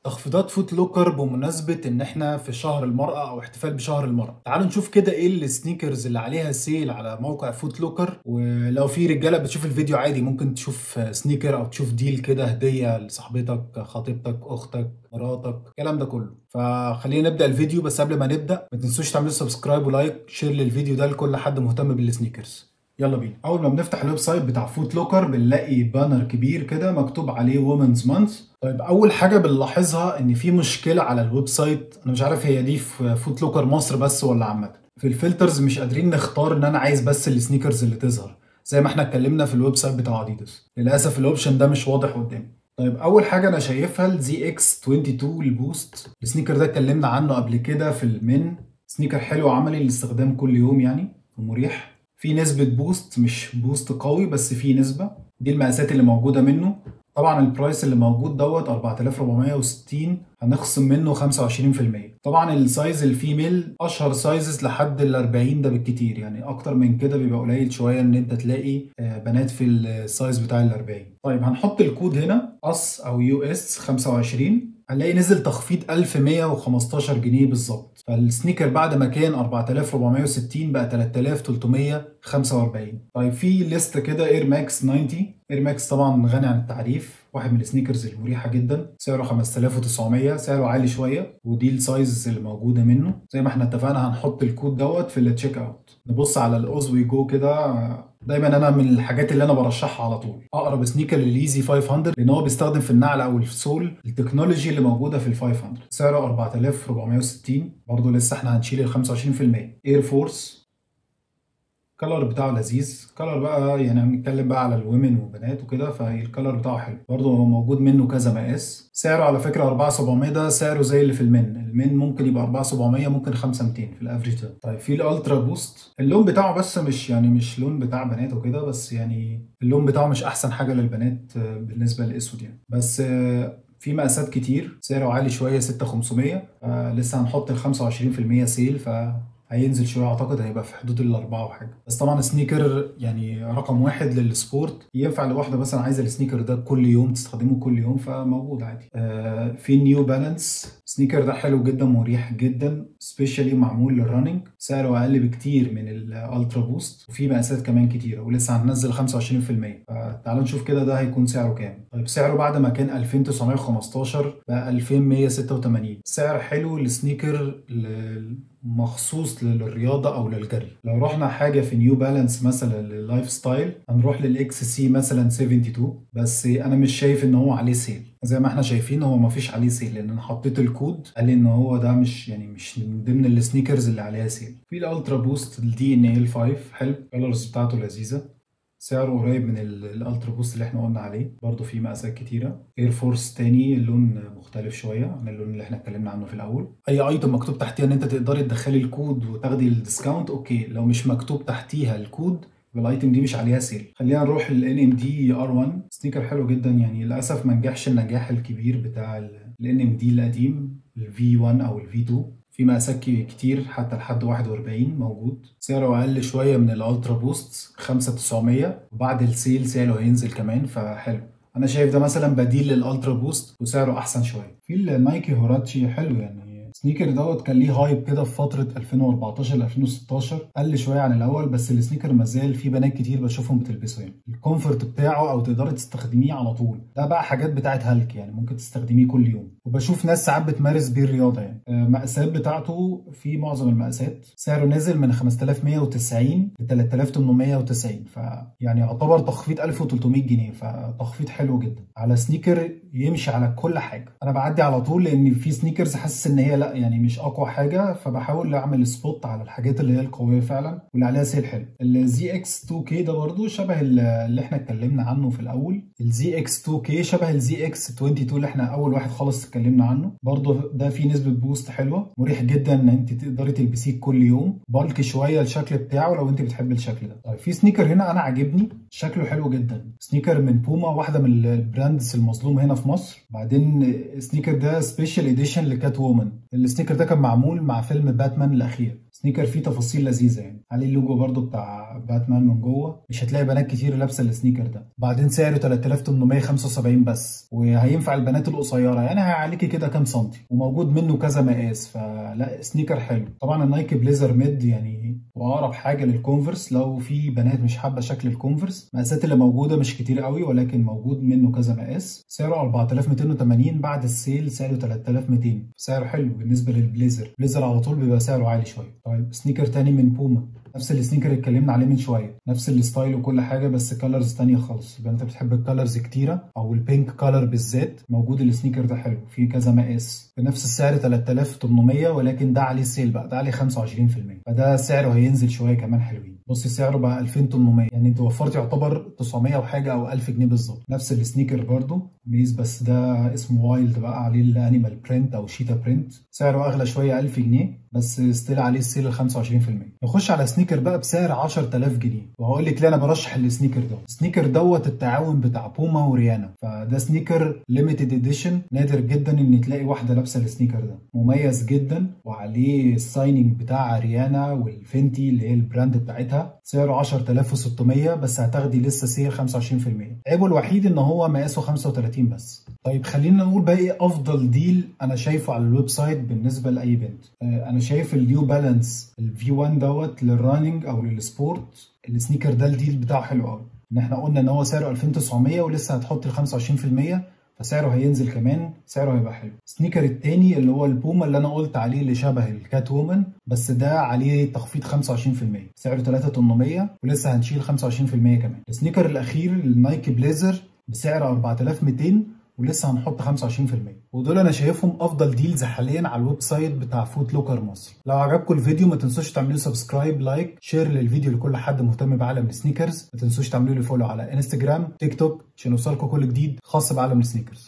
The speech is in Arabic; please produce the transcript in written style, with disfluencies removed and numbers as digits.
تخفيضات فوت لوكر بمناسبة ان احنا في شهر المرأة او احتفال بشهر المرأة. تعالوا نشوف كده ايه السنيكرز اللي عليها سيل على موقع فوت لوكر. ولو في رجالة بتشوف الفيديو عادي ممكن تشوف سنيكر او تشوف ديل كده هدية لصاحبتك، خطيبتك، اختك، مراتك، الكلام ده كله. فخلينا نبدأ الفيديو، بس قبل ما نبدأ ما تنسوش تعملوا سبسكرايب ولايك شير للفيديو ده لكل حد مهتم بالسنيكرز. يلا بينا. اول ما بنفتح الويب سايت بتاع فوت لوكر بنلاقي بانر كبير كده مكتوب عليه وومنز مانث. طيب اول حاجه بنلاحظها ان في مشكله على الويب سايت، انا مش عارف هي دي في فوت لوكر مصر بس ولا عامه. في الفلترز مش قادرين نختار ان انا عايز بس السنيكرز اللي تظهر زي ما احنا اتكلمنا في الويب سايت بتاع اديداس. للاسف الاوبشن ده مش واضح قدامي. طيب اول حاجه انا شايفها الزي اكس 22 البوست. السنيكر ده اتكلمنا عنه قبل كده في المن. سنيكر حلو عملي للاستخدام كل يوم يعني ومريح. في نسبة بوست، مش بوست قوي بس في نسبة. دي المقاسات اللي موجودة منه. طبعا البرايس اللي موجود دوت 4460 هنخصم منه 25%. طبعا السايز الفيميل اشهر سايزز لحد ال 40 ده بالكتير، يعني اكتر من كده بيبقى قليل شويه ان انت تلاقي بنات في السايز بتاع ال 40. طيب هنحط الكود هنا اس او يو اس 25. هنلاقي نزل تخفيض 1115 جنيه بالظبط. فالسنيكر بعد ما كان 4460 بقى 3345. طيب في ليست كده اير ماكس 90. اير ماكس طبعا غني عن التعريف، واحد من السنيكرز المريحه جدا، سعره 5900، سعره عالي شويه ودي السايز اللي موجوده منه. زي ما احنا اتفقنا هنحط الكود دوت في التشيك اوت. نبص على الاوز وي جو كده. دايما انا من الحاجات اللي انا برشحها على طول اقرب سنيكر لليزي 500، لان هو بيستخدم في النعل او السول التكنولوجي اللي موجوده في ال 500. سعره 4460 برضه، لسه احنا هنشيل ال 25%. اير فورس الكلر بتاعه لذيذ. كلر بقى يعني هنتكلم بقى على الومن وبنات وكده، فالكلر بتاعه حلو برضه. هو موجود منه كذا مقاس. سعره على فكره 4700، ده سعره زي اللي في المن ممكن يبقى 4700 ممكن 5200 في الافريج ده. طيب في الالترا بوست، اللون بتاعه بس مش لون بتاع بنات وكده، بس يعني اللون بتاعه مش احسن حاجه للبنات بالنسبه للاسود يعني. بس في مقاسات كتير. سعره عالي شويه 6500. لسه هنحط ال 25% سيل، هينزل شويه اعتقد هيبقى في حدود الاربعه وحاجه. بس طبعا سنيكر يعني رقم واحد للسبورت، ينفع لواحده مثلا عايزه السنيكر ده كل يوم تستخدمه كل يوم فموجود عادي. في نيو بالانس سنيكر ده حلو جدا مريح جدا، سبيشالي معمول للرننج. سعره اقل بكتير من الالترا بوست وفي مقاسات كمان كتيره ولسه هننزل 25%. فتعالوا نشوف كده ده هيكون سعره كام. طيب سعره بعد ما كان 2915 بقى 2186. سعر حلو لسنيكر مخصوص للرياضه او للجري. لو رحنا حاجه في نيو بالانس مثلا لللايف ستايل هنروح للاكس سي مثلا 72، بس انا مش شايف ان هو عليه سيل. زي ما احنا شايفين هو ما فيش عليه سيل، لان انا حطيت الكود قال لي ان هو ده مش من ضمن السنيكرز اللي عليها سيل. في الالترا بوست الدي ان ال 5 حلو، الكالرز بتاعته لذيذه. سعره قريب من الالترا بوست اللي احنا قلنا عليه، برضه في مقاسات كتيره. اير فورس تاني اللون مختلف شويه عن اللون اللي احنا اتكلمنا عنه في الاول. اي ايتم مكتوب تحتيها ان انت تقدري تدخلي الكود وتاخدي الديسكاونت اوكي، لو مش مكتوب تحتيها الكود الايتم دي مش عليها سيل. خلينا نروح للان ام دي ار 1. سنيكر حلو جدا يعني، للاسف ما نجحش النجاح الكبير بتاع الان ام دي القديم الفي 1 او الفي 2. في مقاسات كتير حتى لحد 41 موجود. سعره اقل شويه من الالترا بوست 5900، وبعد السيل سعره هينزل كمان فحلو. انا شايف ده مثلا بديل للالترا بوست وسعره احسن شويه. في النايكي هوراتشي حلو يعني. السنيكر دوت كان ليه هايب كده في فتره 2014 ل 2016، قل شويه عن الاول بس السنيكر مازال في بنات كتير بشوفهم بتلبسه. يعني الكومفورت بتاعه او تقدري تستخدميه على طول، ده بقى حاجات بتاعت هالك يعني ممكن تستخدميه كل يوم، وبشوف ناس ساعات بتمارس بيه الرياضه يعني. المقاسات بتاعته في معظم المقاسات. سعره نزل من 5190 ل 3890، فيعني يعتبر تخفيض 1300 جنيه، فتخفيض حلو جدا على سنيكر يمشي على كل حاجه. انا بعدي على طول لان في سنيكرز حاسس ان هي لا يعني مش اقوى حاجه، فبحاول اعمل سبوت على الحاجات اللي هي القويه فعلا واللي عليها سيل حلو. الزي اكس 2 كي ده برضو شبه اللي احنا اتكلمنا عنه في الاول. الزي اكس 2 كي شبه الزي اكس 22 اللي احنا اول واحد خالص اتكلمنا عنه. برضو ده فيه نسبه بوست حلوه، مريح جدا ان انت تقدري تلبسيه كل يوم. بالك شويه الشكل بتاعه لو انت بتحب الشكل ده. طيب في سنيكر هنا انا عاجبني شكله حلو جدا. سنيكر من بوما، واحده من البراندز المظلوم هنا في مصر. بعدين السنيكر ده سبيشال اديشن لكات وومن. السنيكر ده كان معمول مع فيلم باتمان الاخير. سنيكر فيه تفاصيل لذيذه يعني، عليه اللوجو برضو بتاع باتمان من جوه. مش هتلاقي بنات كتير لابسه السنيكر ده. بعدين سعره 3875 بس، وهينفع البنات القصيره يعني، هيعليكي كده كام سنتي، وموجود منه كذا مقاس، فلا سنيكر حلو. طبعا النايكي بليزر ميد يعني واقرب حاجه للكونفرس، لو في بنات مش حابه شكل الكونفرس. المقاسات اللي موجوده مش كتير قوي، ولكن موجود منه كذا مقاس. سعره 4280، بعد السيل سعره 3200. سعره حلو بالنسبه للبليزر. بليزر على طول بيبقى سعره عالي شويه. طيب سنيكر تاني من بوما، نفس السنيكر اللي اتكلمنا عليه من شويه، نفس الستايل وكل حاجه، بس كالرز تانية خالص. يبقى انت بتحب الكالرز كتيره او البينك كالر بالذات، موجود السنيكر ده حلو، فيه كذا مقاس بنفس السعر 3800، ولكن ده عليه سيل بقى، ده عليه 25%، فده سعره هينزل شويه كمان حلوين. بصي سعره بقى 2800، يعني انت وفرت يعتبر 900 وحاجه او 1000 جنيه بالظبط. نفس السنيكر برضو ميز، بس ده اسمه وايلد بقى، عليه الانيمال برنت او شيتا برنت. سعره اغلى شويه 1000 جنيه، بس ستيل عليه السيل ال 25%. نخش على سنيكر بقى بسعر 10000 جنيه، وهقول لك ليه انا برشح السنيكر ده. السنيكر دوت التعاون بتاع بوما وريانا، فده سنيكر ليميتد اديشن، نادر جدا ان تلاقي واحده لابسه السنيكر ده، مميز جدا، وعليه السايننج بتاع ريانا والفنتي اللي هي البراند بتاعتها. سعره 10600، بس هتاخدي لسه سيل 25%. عيبه الوحيد ان هو مقاسه 35 بس. طيب خلينا نقول بقى ايه افضل ديل انا شايفه على الويب سايت بالنسبه لاي بنت. انا شايف النيو بالانس الفي 1 دوت للراننج او للسبورت. السنيكر ده الديل بتاعه حلو قوي، ان احنا قلنا ان هو سعره 2900 ولسه هتحط ال 25%، فسعره هينزل كمان، سعره هيبقى حلو. السنيكر التاني اللي هو البوما اللي انا قلت عليه، اللي شبه الكات وومن، بس ده عليه تخفيض 25%، سعره 3800 ولسه هنشيل 25% كمان. السنيكر الاخير النايكي بليزر بسعر 4200 ولسه هنحط 25%. ودول انا شايفهم افضل ديلز حاليا على الويب سايت بتاع فوت لوكر مصر. لو عجبكم الفيديو ما تنسوش تعملوا سبسكرايب، لايك، شير للفيديو لكل حد مهتم بعالم السنيكرز. ما تنسوش تعملوا لي فولو على انستجرام، تيك توك، عشان يوصلكم كل جديد خاص بعالم السنيكرز.